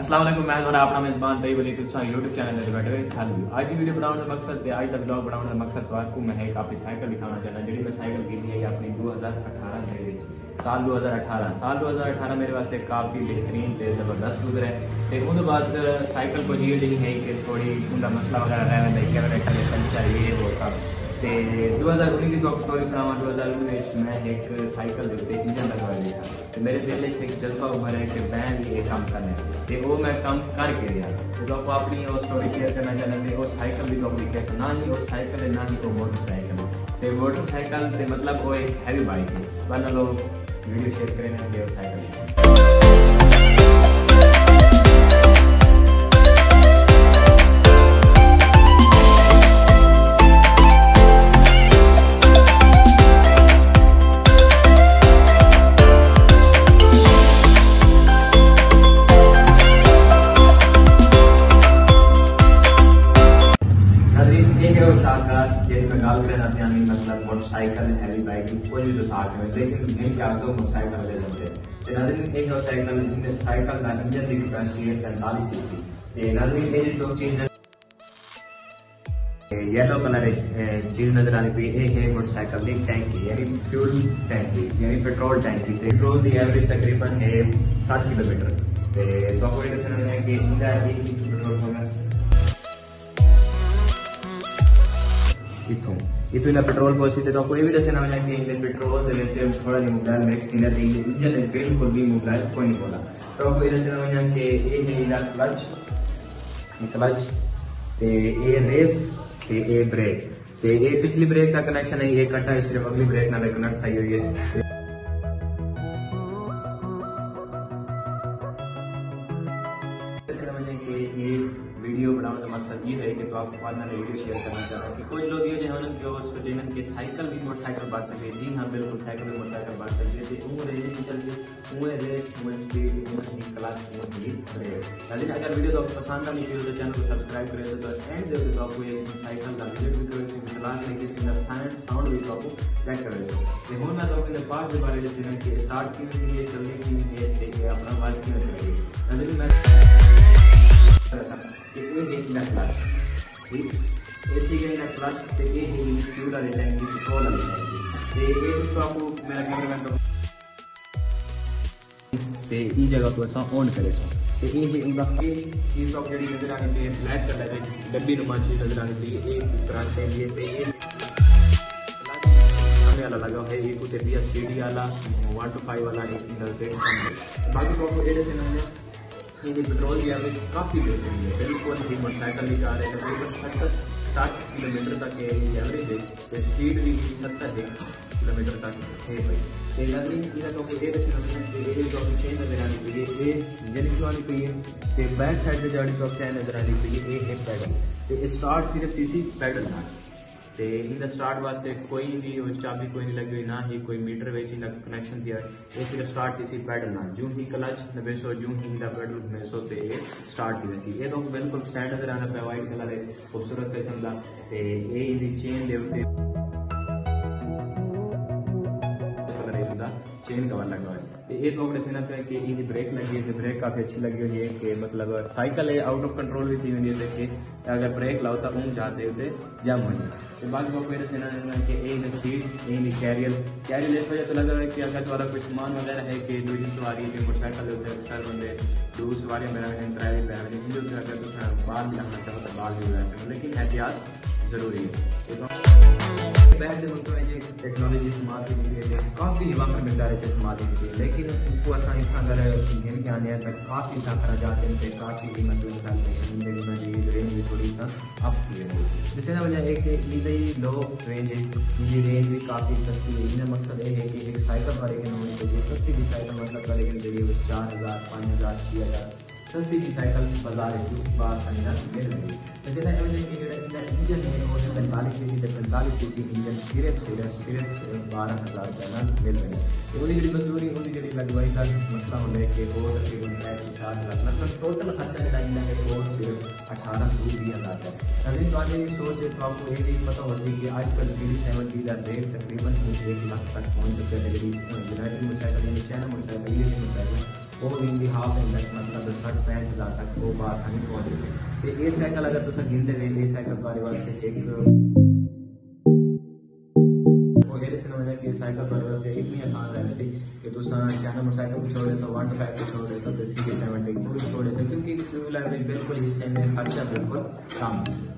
अस्सलाम वालेकुम, मैं हमारा अपना मेजबान तैयब अली यूट्यूब चैनल में बैठे हुए। आज की वीडियो बनाने का मकसद आज का ब्लॉग बनाने का मकसद तो आपको मैं एक अपनी साइकिल दिखाना चाहता जी मैं साइकिल की है अपनी 2018 के साल 2018 मेरे वास्ते काफ़ी बेहतरीन थे, जबरदस्त गुजरे। तो उसके बाद साइकिल को जी है कि थोड़ी उनका मसला वगैरह रहा कैमरा पंचर ये वो सब। तो 2019 की स्टोरी सुनावा। 2019 मैं एक साइकिल के उत्ते इंजन लगवा लिया तो मेरे दिल से एक जज्बा उभर है कि मैं भी ये काम करना है तो वो मैं काम करके दिया। तो आपको अपनी वो स्टोरी शेयर करना चाहते थे। वो साइकिल भी तो अपनी कैसे ना ही वो साइकिल है ना ही वो मोटरसाइकिल है। तो मोटरसाइकिल से मतलब वो एक हैवी बाइक है, वरना लोग वीडियो शेयर करें वो साइकिल। मतलब मोटरसाइकिल हैवी बाइक कोई भी साथ में लेकिन मेन क्या मोटरसाइकिल ले सकते हैं। नाज़रीन एक साइकिल का इंजन की कैपेसिटी है 45 सीसी। नाज़रीन ये दो चीज़ येलो कलर चीज नजर आने पे ये है मोटरसाइकिल की टैंकी यानी फ्यूल टैंकी यानी पेट्रोल टैंकी। पेट्रोल की एवरेज तकरीबन है 7 किलोमीटर। तो आपको ये देखना है कि इनका एक पेट्रोल होगा इतना पेट्रोल पहुंची तो आपको ये भी दसना है कि इंजन पेट्रोल से थोड़ा नहीं मोबाइल मिक्स इंजन बिल्कुल भी मोबाइल कोई नहीं बोला। तो आपको ये दसना है कि ये है क्लच ते ये रेस ते ये ब्रेक ते ये पिछली ब्रेक का कनेक्शन है ये कटा है सिर्फ अगली ब्रेक ना कनेक्ट थी हुई है। वीडियो बनाने का मकसद ये है कि तो आपको आज मैंने वीडियो शेयर करना चाहता हूँ कि कुछ लोग ये जो सोचेंगे कि साइकिल भी मोटरसाइकिल बढ़ सके। जी हाँ बिल्कुल साइकिल भी मोटरसाइकिल बढ़ सकती है। रेस चलती रेस स्पीड क्लास लेकिन अगर वीडियो तो आपको पसंद आनी चाहिए तो चैनल को सब्सक्राइब करें तो एंड दे तो आपको एक साइकिल का विजिट भी करें क्लास लेके साउंड भी तो आपको चेक करें। हूँ मैं तो अपने पार्ट के बारे में कि स्टार्ट की लिए चलने की लिए अपना बात क्यों करेगी। मैं ऐसी गई ना क्लच तो ये है फ्यूल वाली टैंकी पेट्रोल वाली टैंकी। ये तो आपको मेरा कैमरा तो ये जगह को ऐसा ऑन करे तो ये है उनका ये सब जड़ी नजर आनी चाहिए ब्लैक कलर है डब्बी नुमा चीज नजर आनी चाहिए। एक फ्रंट है ये वाला लगा है ये कुछ दिया सीडी वाला 1 to 5 वाला एक बाकी तो आपको ये देना ये पेट्रोल की एवरेज काफ़ी बेहतरीन है। बिल्कुल ही मोटरसाइकिल भी जा रहे हैं तकरीबन 70-60 किलोमीटर तक ये एवरेज है। तो स्पीड भी 70 किलोमीटर तक है भाई। तो चेन नजर आनी चाहिए ये इंजन की आनी चाहिए। तो बैक साइड से जानी तो चैन नजर आनी चाहिए ये है पैडल। तो स्टार्ट सिर्फ इसी पैडल ना तो इन स्टार्ट वास्ते कोई भी चाबी कोई नहीं लगी हुई ना ही कोई मीटर वेच कनेक्शन दिया ये सिर्फ स्टार्ट किसी पैडल ना जूं ही क्लच नवेसो जूं ही पैडल नवेसो ते स्टार्ट की वैसी ये तो बिल्कुल स्टैंड नजर आना पे वाइट कलर है खूबसूरत किस्म का। तो ये चेन दे चेन कवर लगा है। ये तो अपने सिना पे कि ये ब्रेक लगी है ब्रेक काफी अच्छी लगी हुई है कि मतलब साइकिल है आउट ऑफ कंट्रोल भी थी हुई है कि अगर ब्रेक लाओ तो ऊँ जाते होते जम हो जाए। तो बाकी को मेरे सिना कि ये सीट ये कैरियर इस वजह तो लग रहा है कि अगर तुम्हारा कोई सामान वगैरह है कि दूसरी सवारी है मोटरसाइकिल होते हैं अक्सर बंदे दूसरी सवारी मेरा ड्राइविंग अगर तुम बाल भी लगना चाहो तो बाल भी लगा सकते लेकिन एहतियात जरूरी है। टेक्नोलॉजी इस्तेमाल की काफ़ी वक्त मिलता है इस्तेमाल की लेकिन उनको असां अगर गेम के आने में काफ़ी सारा जाते हैं काफ़ी मतलब रेंज भी थोड़ी सा अप की है जिससे वजह है कि इधर लो रेंज है इनकी रेंज भी काफ़ी सस्ती है। इनका मकसद ये है कि एक साइकिल पर एक होनी चाहिए सस्ती भी साइकिल मतलब करेंगे चाहिए 4000 5000 6000 सस्ती की साइकिल बाजार बार मिल रही है। इंजन है वो 45 सीसी से 45 सीसी इंजन सिर्फ 12,000 रुपये में मिल रही है। वो जी मजदूरी वो जी लगवाई का मसला हो कि वो तकरीबन 4 लाख मतलब टोटल खर्चा जरा है वो सिर्फ 18-20,000 है। अभी तो सोच आपको ये भी पता होती है कि आजकल सीरीज 70 का रेट तकरीबन 1 लाख तक पहुँच चुके हैं। यूनाइटेड मोटरसाइकिल यानी चाइना मोटरसाइकिल ये मोटरसाइकिल वो इन दी हाफ इन तक मतलब 60-65 हज़ार तक वो बात नहीं पहुंचे। तो ये साइकिल अगर तुम गिनते हुए ये साइकिल तुम्हारे वास्ते एक कि साइकिल पर वैसे इतनी आसान रहे कि तुम चाइना मोटरसाइकिल को छोड़े सो 125 को छोड़े सो सीधे 70 को छोड़े सो, क्योंकि फ्यूल एवरेज बिल्कुल हिस्से में खर्चा बिल्कुल कम है।